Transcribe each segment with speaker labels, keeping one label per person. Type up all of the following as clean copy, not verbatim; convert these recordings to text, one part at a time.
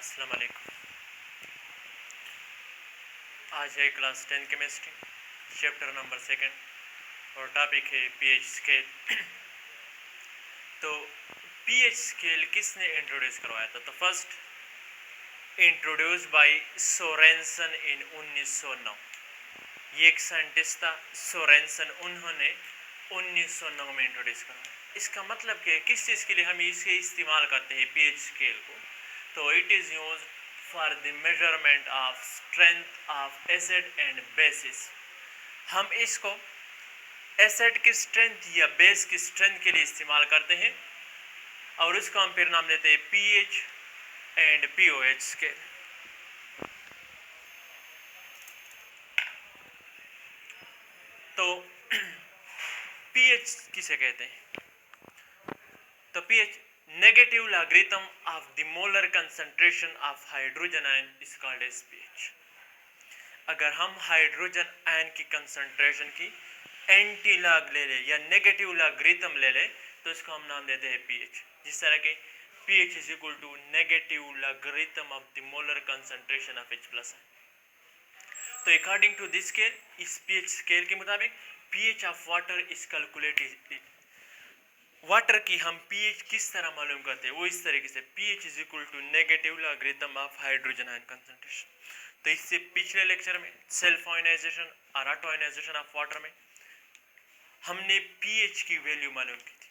Speaker 1: अस्सलाम वालेकुम। आज है क्लास 10 केमिस्ट्री, चैप्टर नंबर 2 और टॉपिक है पीएच स्केल। तो पीएच स्केल किसने इंट्रोड्यूस करवाया था? तो फर्स्ट इंट्रोड्यूस बाय सोरेंसन इन 1909। ये एक साइंटिस्ट था सोरेंसन, उन्होंने 1909 में इंट्रोड्यूस करवाया। इसका मतलब क्या है, किस चीज़ के लिए हम इसे इस्तेमाल करते हैं पीएच स्केल को? तो it is use for the measurement of strength of acid and bases. हम इसको एसिड की स्ट्रेंथ या बेस की स्ट्रेंथ के लिए इस्तेमाल करते हैं और इसको हम फिर नाम देते हैं पीएच एंड पीओएच स्केल। तो पीएच किसे कहते हैं? तो pH negative logarithm of the molar concentration of hydrogen ion is called as pH. अगर हम हाइड्रोजन आयन की कंसंट्रेशन की एंटी लॉग ले ले या नेगेटिव लॉगरिथम ले ले तो इसको हम नाम देते हैं पीएच। जिस तरह के pH is equal to negative logarithm of the molar concentration of H+। तो अकॉर्डिंग टू दिस स्केल, इस पीएच स्केल के मुताबिक pH of water is calculated. Water की हम पीएच किस तरह मालूम करते हैं? वो इस तरीके से pH is equal to negative logarithm of hydrogen ion concentration. तो इससे पिछले लेक्चर में सेल्फ आयोनाइजेशन और ऑटो आयोनाइजेशन ऑफ वाटर में हमने पीएच की वैल्यू मालूम की थी,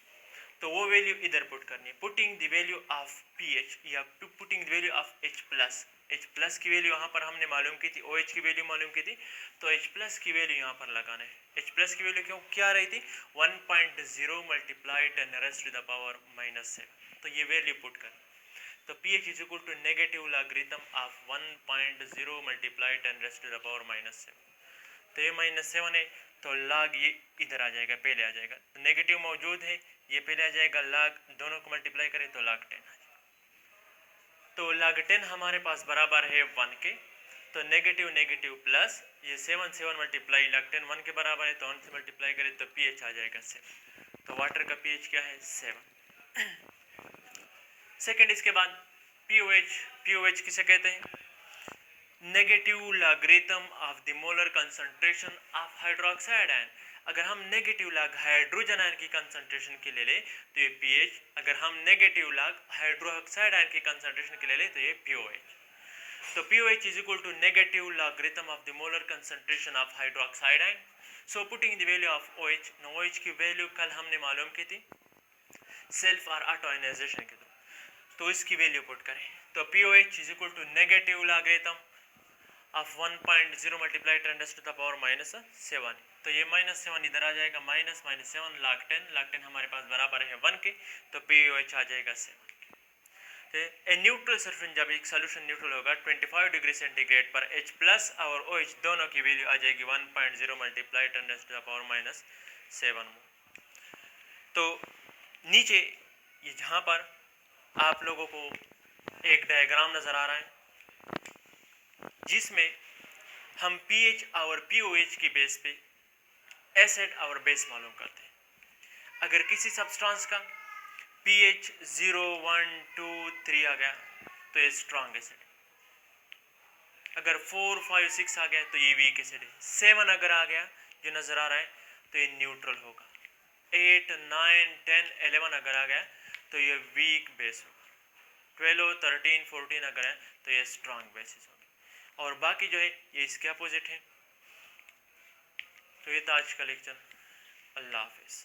Speaker 1: तो वो वैल्यू इधर पुट करनी है। Putting the value of pH या putting the value of H+ की वैल्यू यहाँ पर हमने मालूम की थी, OH की वैल्यू मालूम की थी, तो H+ की वैल्यू यहाँ पर लगाना है। H+ की वैल्यू क्या रही थी? 1.0 मल्टीप्लाई 10⁻⁻⁷। तो ये वैल्यू पुट कर, तो pH is equal to negative logarithm of 1.0 multiply 10⁻⁻⁷। तो ये -7 है, तो लॉग ये इधर आ जाएगा, पहले आ जाएगा। तो नेगेटिव मौजूद है, ये पहले आ जाएगा, लॉग दोनों को मल्टीप्लाई करें तो log 10 आ जाएगा। तो log 10 हमारे पास बराबर है 1 के, तो नेगेटिव नेगेटिव प्लस ये 7 मल्टीप्लाई log 10 1 के बराबर है, तो 1 से मल्टीप्लाई करें तो pH आ जाएगा 7। तो वाटर का pH क्या है? 7। सेकेंड, इसके बाद पीओएच किसे कहते हैं? Negative logarithm of the molar concentration of hydroxide ion. अगर हम नेगेटिव लॉग हाइड्रोजन आयन की कंसंट्रेशन के ले ले तो ये पीएच, अगर हम नेगेटिव लॉग हाइड्रोक्साइड आयन की कंसंट्रेशन के ले ले तो ये पीओएच। तो pOH is equal to negative logarithm of the molar concentration of hydroxide ion. So putting the value of OH, OH की वैल्यू कल हमने मालूम की थी सेल्फ और ऑटो आयोनाइजेशन के, तो इसकी वैल्यू पुट करें तो pOH is equal to negative logarithm of 1.0 multiply 10⁻⁻⁷। तो ये -7 इधर आ जाएगा, -7 log 10 हमारे पास बराबर है 1 के, तो पीओएच आ जाएगा 7 के। तो ए न्यूट्रल सॉल्यूशन, जब एक सॉल्यूशन न्यूट्रल होगा 25 डिग्री सेंटीग्रेड पर H+ और OH दोनों की वैल्यू आ जाएगी 1.0 मल्टीप्लाई 10⁻⁷। तो नीचे ये जहाँ पर आप लोगों को एक डायग्राम नजर आ रहा है जिसमें हम पीएच और पीओएच की बेस पे एसिड और बेस मालूम करते हैं। अगर किसी सब्सटेंस का पीएच 0 1 2 3 आ गया तो ये स्ट्रॉन्ग एसिड, अगर 4 5 6 आ गया तो ये वीक एसिड है, 7 अगर आ गया जो नजर आ रहा है तो ये न्यूट्रल होगा, 8 9 10 11 अगर आ गया तो ये वीक बेस होगा, 12 13 14 अगर है तो ये स्ट्रॉन्ग बेसिस होगा, और बाकी जो है ये इसके अपोजिट है। तो ये था आज का लेक्चर। अल्लाह हाफिज़।